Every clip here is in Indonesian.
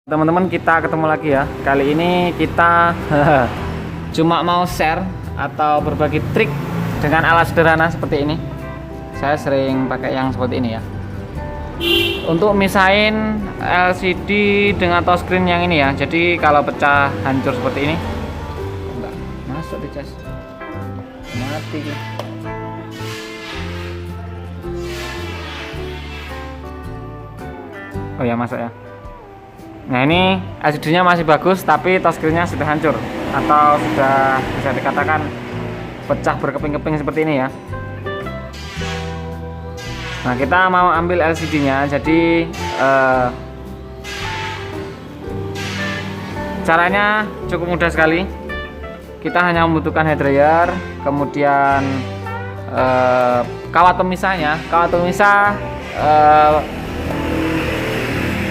Teman-teman, kita ketemu lagi ya. Kali ini kita cuma mau share atau berbagi trik dengan alat sederhana seperti ini. Saya sering pakai yang seperti ini ya, untuk misahin LCD dengan touchscreen yang ini ya. Jadi kalau pecah hancur seperti ini, enggak masuk di cas, mati. Oh ya, masuk ya. Nah, ini LCD-nya masih bagus, tapi touchscreen-nya sudah hancur atau sudah bisa dikatakan pecah berkeping-keping seperti ini ya. Nah, kita mau ambil LCD-nya. Jadi caranya cukup mudah sekali. Kita hanya membutuhkan hair dryer, kemudian kawat pemisahnya. Kawat pemisah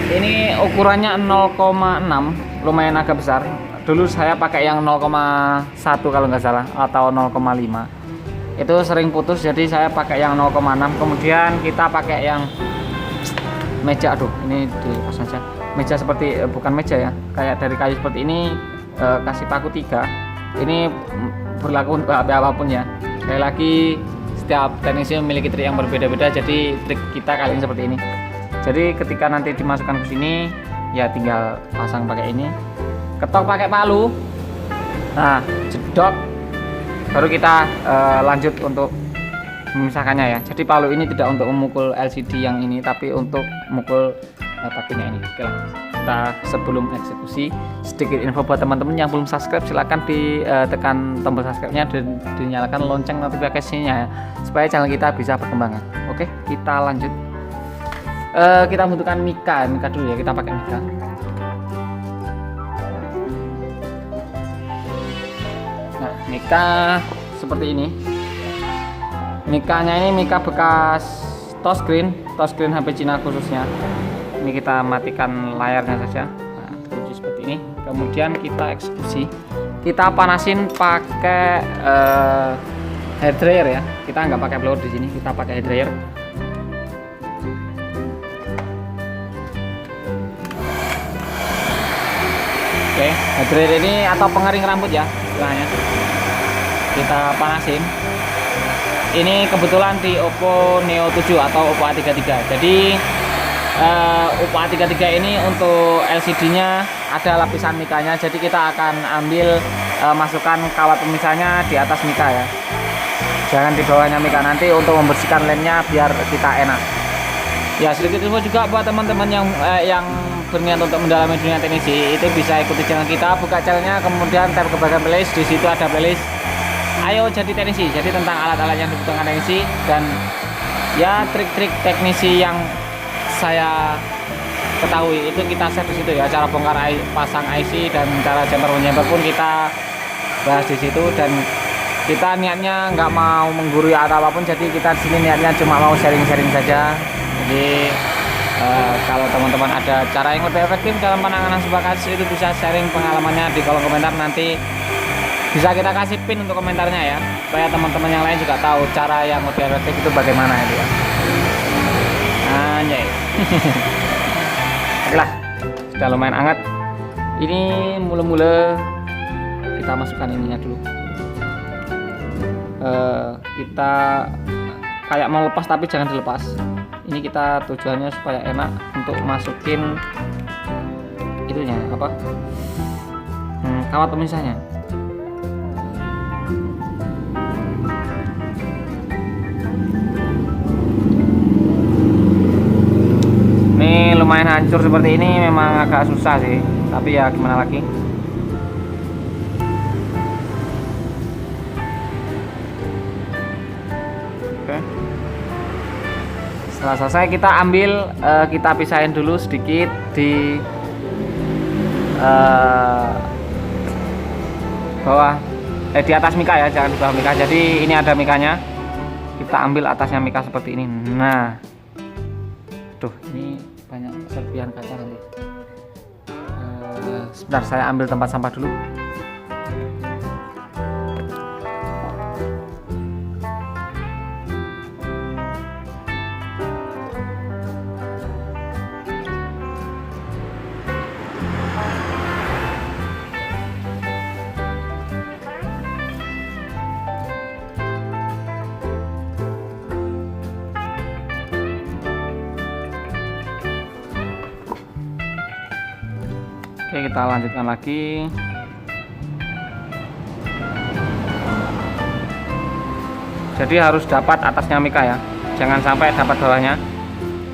ini ukurannya 0,6, lumayan agak besar. Dulu saya pakai yang 0,1 kalau nggak salah, atau 0,5. Itu sering putus, jadi saya pakai yang 0,6. Kemudian kita pakai yang meja. Aduh, ini dilepas saja. Meja seperti bukan meja ya, kayak dari kayu seperti ini. Kasih paku 3. Ini berlaku untuk HP apapun ya. Sekali lagi, setiap teknisi memiliki trik yang berbeda-beda. Jadi trik kita kali ini seperti ini. Jadi ketika nanti dimasukkan ke sini, ya tinggal pasang pakai ini, ketok pakai palu. Nah, jedok, baru kita lanjut untuk memisahkannya ya. Jadi palu ini tidak untuk memukul LCD yang ini, tapi untuk memukul pakinya ini. Oke lah, kita sebelum eksekusi, sedikit info buat teman-teman yang belum subscribe, silahkan ditekan tombol subscribe-nya dan dinyalakan lonceng notifikasinya ya, supaya channel kita bisa berkembang. Oke, kita lanjut. Kita membutuhkan mika dulu ya, kita pakai mika. Nah, mika seperti ini. Mikanya ini mika bekas touchscreen HP Cina khususnya. Ini kita matikan layarnya saja. Nah, kunci seperti ini. Kemudian kita eksekusi. Kita panasin pakai hair dryer ya. Kita nggak pakai blower di sini, kita pakai hair dryer. Oke, hair dryer ini atau pengering rambut ya istilahnya. Kita panasin. Ini kebetulan di Oppo Neo 7 atau Oppo A33. Jadi Oppo A33 ini untuk LCD-nya ada lapisan mikanya. Jadi kita akan ambil masukkan kawat pemisahnya di atas mika ya. Jangan di bawahnya mika, nanti untuk membersihkan lemnya biar kita enak. Ya, sedikit info juga buat teman-teman yang berniat untuk mendalami dunia teknisi, itu bisa ikuti channel kita, buka channelnya, kemudian tab ke bagian playlist. Di situ ada playlist Ayo Jadi Teknisi, jadi tentang alat-alat yang dibutuhkan teknisi dan ya trik-trik teknisi yang saya ketahui itu kita share di situ ya. Cara bongkar pasang IC dan cara jumper pun kita bahas di situ. Dan kita niatnya nggak mau menggurui atau apapun, jadi kita di sini niatnya cuma mau sharing-sharing saja. Jadi kalau teman-teman ada cara yang lebih efektif dalam penanganan sebuah kasus, itu bisa sharing pengalamannya di kolom komentar. Nanti bisa kita kasih pin untuk komentarnya ya, supaya teman-teman yang lain juga tahu cara yang lebih efektif itu bagaimana itu ya. Anjay. Oke lah, sudah lumayan hangat. Ini mula-mula kita masukkan ininya dulu. Kita kayak mau lepas tapi jangan dilepas. Ini kita tujuannya supaya enak untuk masukin itunya apa, kawat pemisahnya. Ini lumayan hancur seperti ini, memang agak susah sih, tapi ya gimana lagi. Oke. Setelah selesai kita ambil, kita pisahin dulu sedikit di bawah, di atas mika ya, jangan di bawah mika. Jadi ini ada mikanya, kita ambil atasnya mika seperti ini. Nah, tuh ini banyak serpihan kaca nanti. Sebentar, saya ambil tempat sampah dulu. Oke, kita lanjutkan lagi. Jadi harus dapat atasnya mika ya, jangan sampai dapat bawahnya.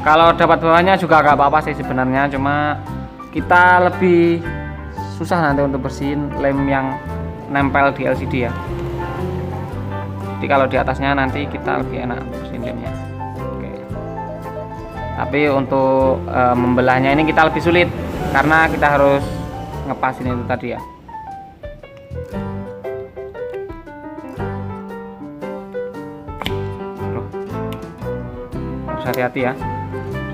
Kalau dapat bawahnya juga gak apa-apa sih sebenarnya, cuma kita lebih susah nanti untuk bersihin lem yang nempel di LCD ya. Jadi kalau di atasnya nanti kita lebih enak bersihin lemnya. Oke. Tapi untuk membelahnya ini kita lebih sulit karena kita harus ngepasin itu tadi ya. Loh. Harus hati-hati ya,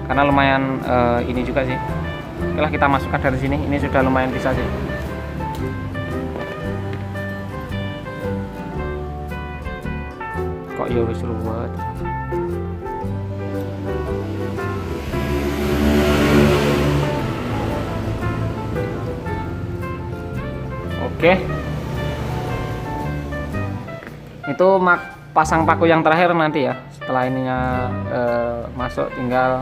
karena lumayan ini juga sih. Oke lah, kita masukkan dari sini. Ini sudah lumayan bisa sih. Kok ya wis ruwet. Oke, itu pasang paku yang terakhir nanti ya. Setelah ininya masuk, tinggal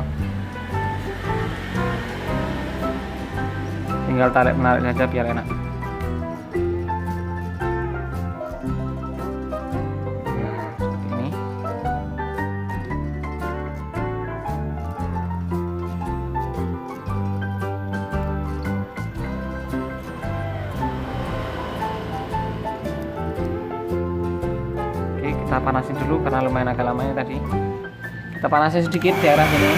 tarik menarik saja biar enak. Seperti ini. Kita panasin dulu karena lumayan agak lamanya tadi. Kita panasin sedikit di arah sini.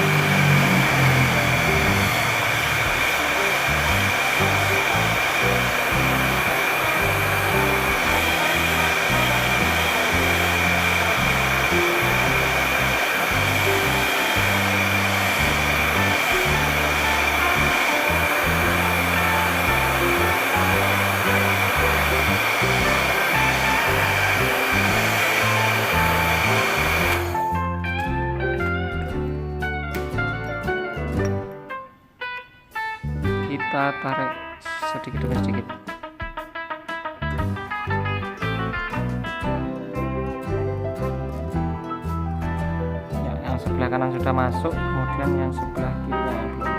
Kita tarik sedikit demi sedikit. Ya, yang sebelah kanan sudah masuk, kemudian yang sebelah kiri yang belum.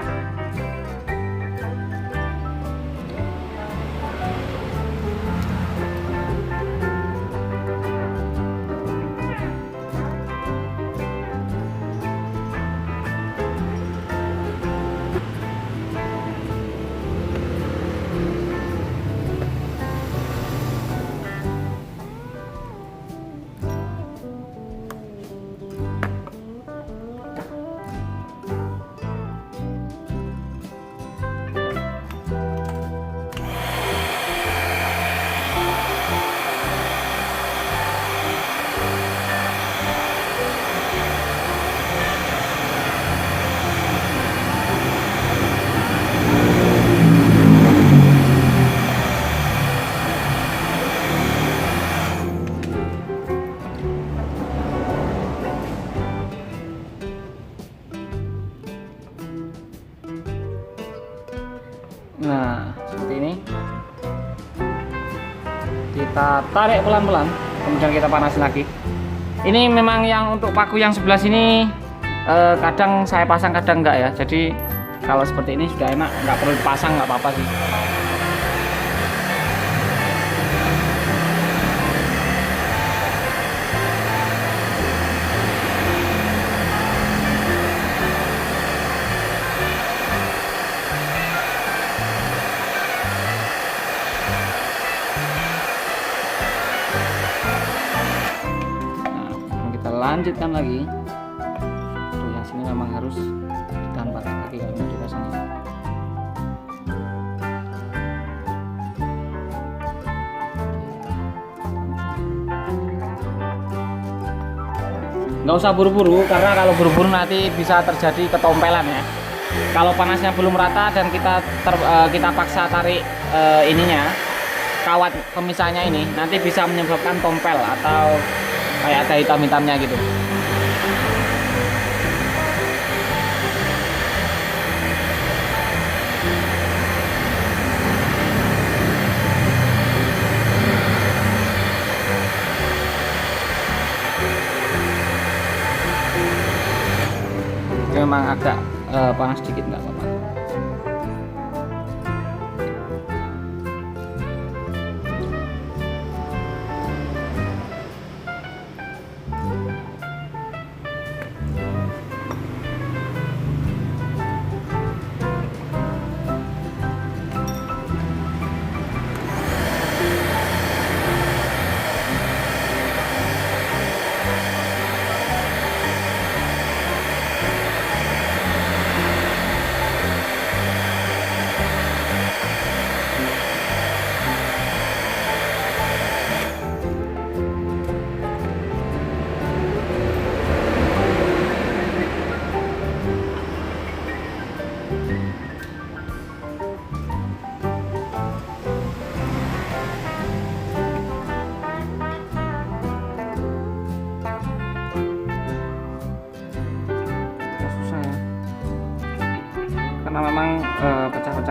Nah, seperti ini. Kita tarik pelan-pelan, kemudian kita panasin lagi. Ini memang yang untuk paku yang sebelah sini kadang saya pasang, kadang enggak ya. Jadi kalau seperti ini sudah enak, nggak perlu dipasang, nggak apa-apa sih. Lanjutkan lagi. Tuh, yang sini memang harus ditahan pakai kaki kalau mau dipasang. Nggak usah buru-buru, karena kalau buru-buru nanti bisa terjadi ketompelan ya. Kalau panasnya belum rata dan kita paksa tarik ininya, kawat pemisahnya ini, nanti bisa menyebabkan tompel atau kayak ada hitam-hitamnya gitu. Memang agak panas sedikit, nggak apa-apa.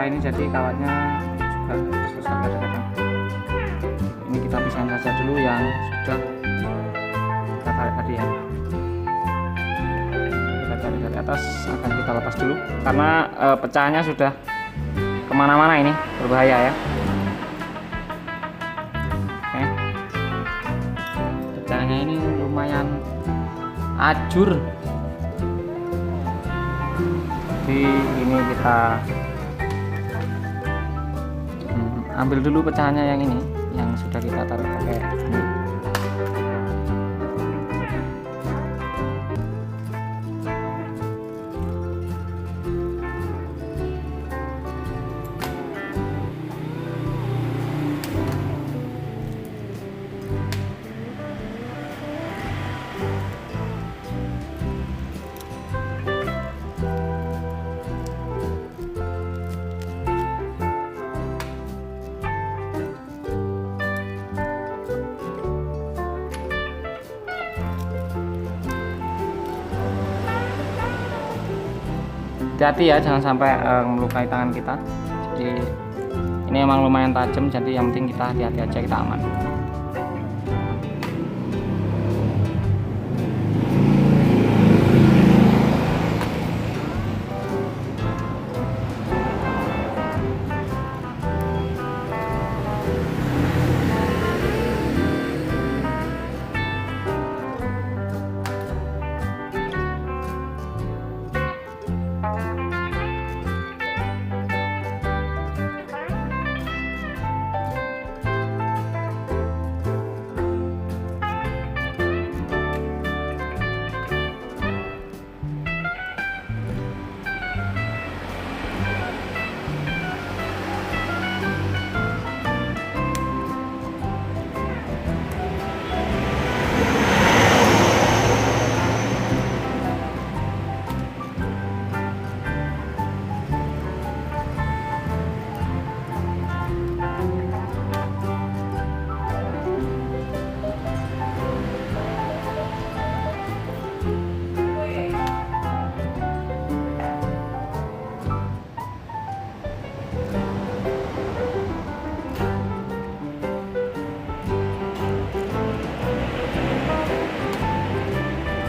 pecah ini jadi kawatnya juga susah kadang-kadang. Ini kita pisahin saja dulu yang sudah kita tarik tadi ya. Kita tarik dari atas, akan kita lepas dulu karena pecahnya sudah kemana-mana, ini berbahaya ya. Oke, pecahnya ini lumayan ajur. Jadi ini kita ambil dulu pecahannya yang ini, yang sudah kita tarik pakai ini. Hati-hati ya, jangan sampai melukai tangan kita. Jadi ini emang lumayan tajam, jadi yang penting kita hati-hati aja, kita aman.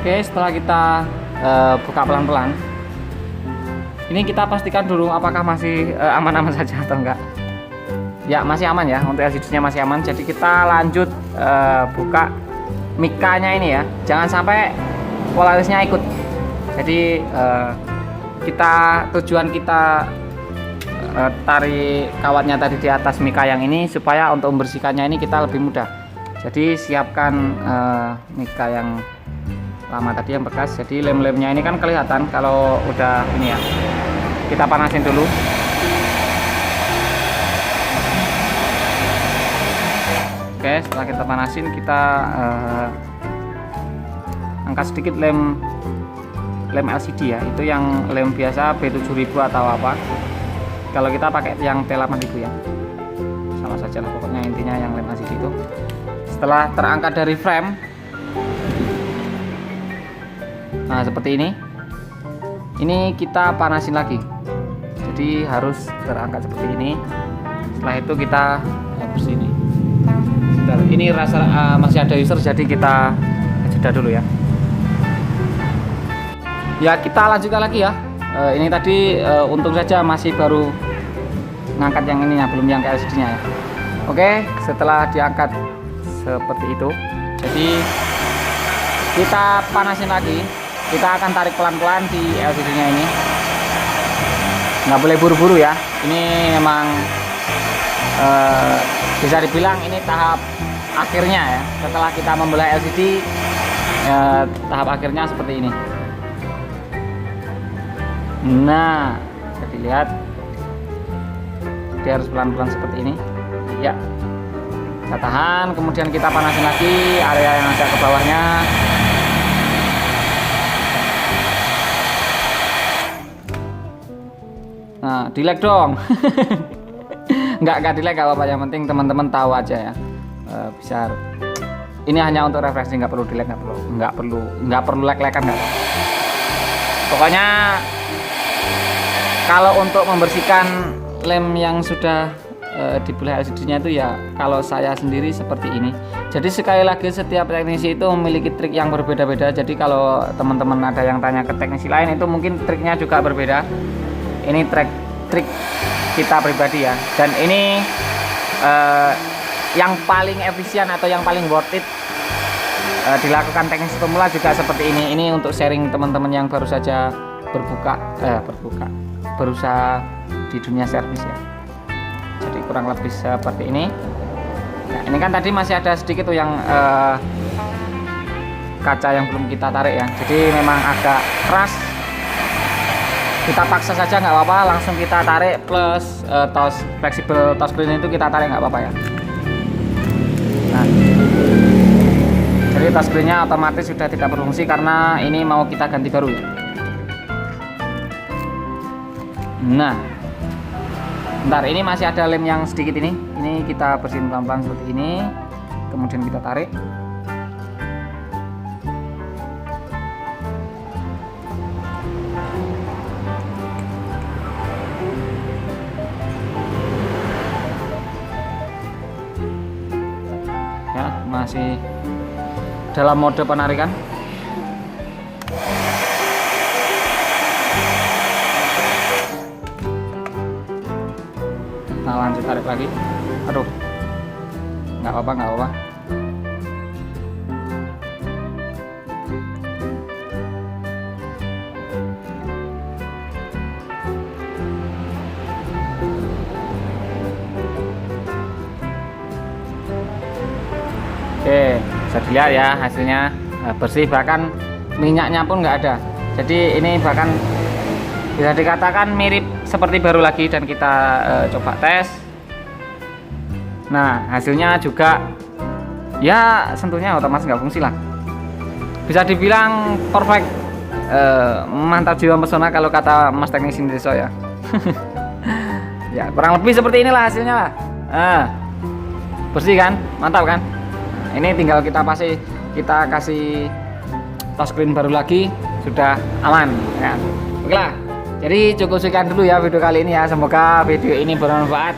Oke, setelah kita buka pelan-pelan, ini kita pastikan dulu apakah masih aman-aman saja atau enggak. Ya, masih aman ya, untuk LCD-nya masih aman. Jadi kita lanjut buka mikanya ini ya, jangan sampai polarisnya ikut. Jadi tujuan kita tarik kawatnya tadi di atas mika yang ini supaya untuk membersihkannya ini kita lebih mudah. Jadi siapkan mika yang lama tadi yang bekas, jadi lem-lemnya ini kan kelihatan kalau udah ini ya. Kita panasin dulu. Oke, setelah kita panasin, kita angkat sedikit lem LCD ya, itu yang lem biasa B7000 atau apa. Kalau kita pakai yang T8000 ya, sama saja lah pokoknya, intinya yang lem LCD itu. Setelah terangkat dari frame, nah seperti ini kita panasin lagi, jadi harus terangkat seperti ini. Setelah itu kita hapus ini. Sebentar, ini rasa masih ada user, jadi kita jeda dulu ya. Ya, kita lanjutkan lagi ya. Ini tadi untung saja masih baru ngangkat yang ininya, belum yang LCD nya ya. Oke, setelah diangkat seperti itu, jadi kita panasin lagi. Kita akan tarik pelan-pelan di LCD nya ini, nggak boleh buru-buru ya. Ini memang bisa dibilang ini tahap akhirnya ya. Setelah kita membelah LCD, tahap akhirnya seperti ini. Nah, jadi lihat, dia harus pelan-pelan seperti ini ya. Kita tahan, kemudian kita panasin lagi area yang ada ke bawahnya. Nah, dilek dong. Nggak dilek, nggak apa-apa, yang penting teman-teman tahu aja ya. Bisa, ini hanya untuk refreshing, nggak perlu dilek, nggak perlu lek-lekan, nggak. Pokoknya kalau untuk membersihkan lem yang sudah dibeli LCD-nya itu ya kalau saya sendiri seperti ini. Jadi sekali lagi setiap teknisi itu memiliki trik yang berbeda-beda. Jadi kalau teman-teman ada yang tanya ke teknisi lain itu mungkin triknya juga berbeda. Ini trik kita pribadi ya. Dan ini yang paling efisien atau yang paling worth it dilakukan teknisi pemula juga seperti ini. Ini untuk sharing teman-teman yang baru saja berusaha di dunia servis ya. Jadi kurang lebih seperti ini. Nah, ini kan tadi masih ada sedikit tuh yang kaca yang belum kita tarik ya. Jadi memang agak keras. Kita paksa saja nggak apa-apa, langsung kita tarik plus fleksibel touchscreen itu kita tarik nggak apa-apa ya. Nah, jadi touchscreen-nya otomatis sudah tidak berfungsi karena ini mau kita ganti baru ya. Nah, bentar, ini masih ada lem yang sedikit ini kita bersihin pelan-pelan seperti ini, kemudian kita tarik. Ya, masih dalam mode penarikan. Nah, lanjut tarik lagi. Aduh, nggak apa-apa. Oke, bisa dilihat ya hasilnya bersih, bahkan minyaknya pun nggak ada. Jadi ini bahkan bisa dikatakan mirip seperti baru lagi dan kita coba tes. Nah, hasilnya juga ya sentuhnya otomatis nggak fungsi lah. Bisa dibilang perfect, mantap jiwa pesona kalau kata Mas teknisi desa ya. Ya kurang lebih seperti inilah hasilnya lah. Bersih kan, mantap kan. Ini tinggal kita kasih touchscreen baru lagi, sudah aman ya. Oke lah, jadi cukup sekian dulu ya video kali ini ya. Semoga video ini bermanfaat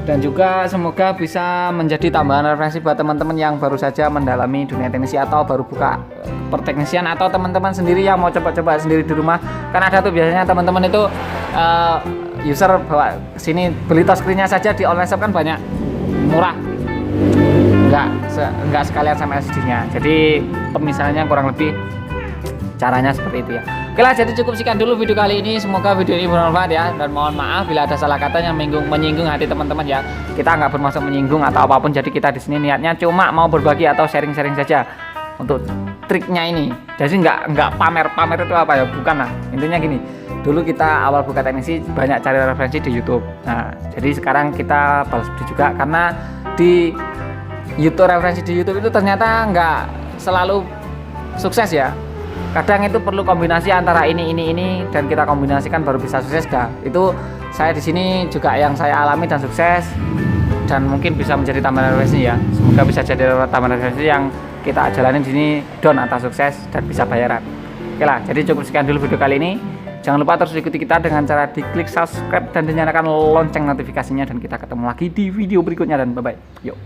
dan juga semoga bisa menjadi tambahan referensi buat teman-teman yang baru saja mendalami dunia teknisi atau baru buka perteknisian, atau teman-teman sendiri yang mau coba-coba sendiri di rumah. Kan ada tuh biasanya teman-teman itu user bawa sini beli touchscreen-nya saja di online shop kan banyak, murah, enggak sekalian sama LCD-nya. Jadi pemisahannya kurang lebih caranya seperti itu ya. Oke lah, jadi cukup sekian dulu video kali ini. Semoga video ini bermanfaat ya, dan mohon maaf bila ada salah kata yang menyinggung hati teman-teman ya. Kita nggak bermaksud menyinggung atau apapun. Jadi kita di sini niatnya cuma mau berbagi atau sharing-sharing saja untuk triknya ini. Jadi nggak pamer itu apa ya, bukan lah. Intinya gini, dulu kita awal buka teknisi banyak cari referensi di YouTube. Nah, jadi sekarang kita balas budi juga karena di YouTube, referensi di YouTube itu ternyata nggak selalu sukses ya. Kadang itu perlu kombinasi antara ini dan kita kombinasikan baru bisa sukses dah. Itu saya di sini juga yang saya alami dan sukses, dan mungkin bisa menjadi tambahan referensi ya. Semoga bisa jadi tambahan referensi yang kita jalanin di sini down atau sukses dan bisa bayaran. Oke lah, jadi cukup sekian dulu video kali ini. Jangan lupa terus ikuti kita dengan cara diklik subscribe dan dinyalakan lonceng notifikasinya, dan kita ketemu lagi di video berikutnya, dan bye bye. Yuk.